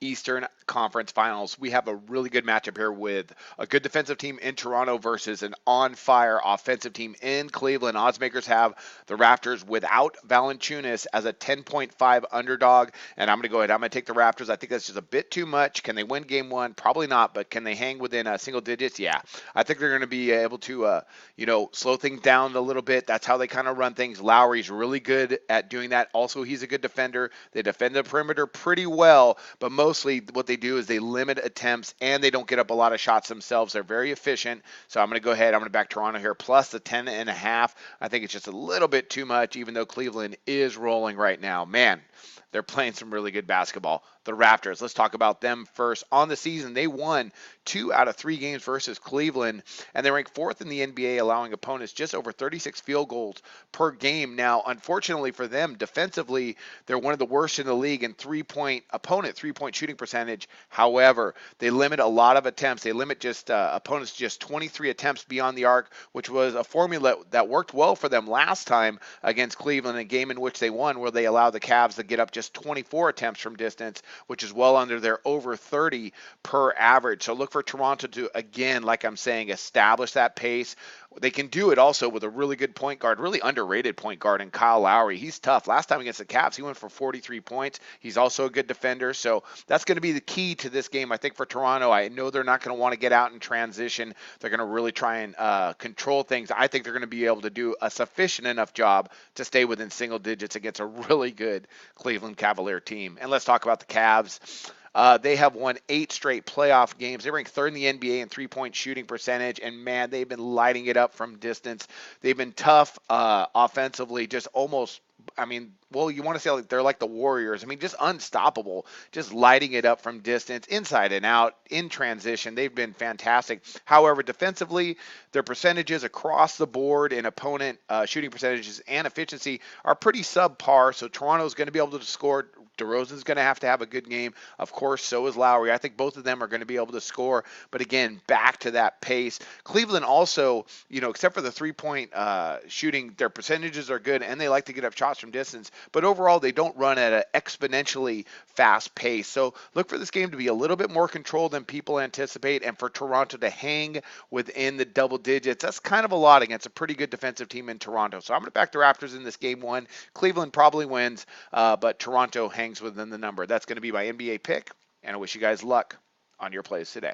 Eastern Conference Finals. We have a really good matchup here with a good defensive team in Toronto versus an on-fire offensive team in Cleveland. Oddsmakers have the Raptors without Valanciunas as a 10.5 underdog, and I'm going to go ahead. I'm going to take the Raptors. I think that's just a bit too much. Can they win game one? Probably not, but can they hang within single digits? Yeah. I think they're going to be able to, slow things down a little bit. That's how they kind of run things. Lowry's really good at doing that. Also, he's a good defender. They defend the perimeter pretty well, but mostly what they do is they limit attempts and they don't get up a lot of shots themselves. They're very efficient. So I'm going to go ahead. I'm going to back Toronto here plus the 10.5. I think it's just a little bit too much, even though Cleveland is rolling right now. Man, they're playing some really good basketball. The Raptors, let's talk about them first. On the season, they won 2 out of 3 games versus Cleveland, and they rank 4th in the NBA, allowing opponents just over 36 field goals per game. Now, unfortunately for them, defensively, they're one of the worst in the league in opponent three-point shooting percentage. However, they limit a lot of attempts. They limit opponents just 23 attempts beyond the arc, which was a formula that worked well for them last time against Cleveland, a game in which they won, where they allowed the Cavs to get up just 24 attempts from distance, which is well under their over 30 per average. So look for Toronto to, again, like I'm saying, establish that pace. They can do it also with a really good point guard, really underrated point guard in Kyle Lowry. He's tough. Last time against the Cavs, he went for 43 points. He's also a good defender. So that's going to be the key to this game, I think, for Toronto. I know they're not going to want to get out in transition. They're going to really try and control things. I think they're going to be able to do a sufficient enough job to stay within single digits against a really good Cleveland Cavalier team. And let's talk about the Cavs. They have won 8 straight playoff games. They rank 3rd in the NBA in three-point shooting percentage, and man, they've been lighting it up from distance. They've been tough offensively, just almost. You want to say they're like the Warriors. Just unstoppable, just lighting it up from distance, inside and out, in transition. They've been fantastic. However, defensively, their percentages across the board in opponent shooting percentages and efficiency are pretty subpar. So Toronto's going to be able to score. DeRozan's going to have a good game. Of course, so is Lowry. I think both of them are going to be able to score. But again, back to that pace. Cleveland also, except for the three-point shooting, their percentages are good, and they like to get up shots from distance. But overall, they don't run at an exponentially fast pace. So look for this game to be a little bit more controlled than people anticipate, and for Toronto to hang within the double digits. That's kind of a lot against a pretty good defensive team in Toronto. So I'm going to back the Raptors in this game one. Cleveland probably wins, but Toronto hangs within the number. That's going to be my NBA pick, and I wish you guys luck on your plays today.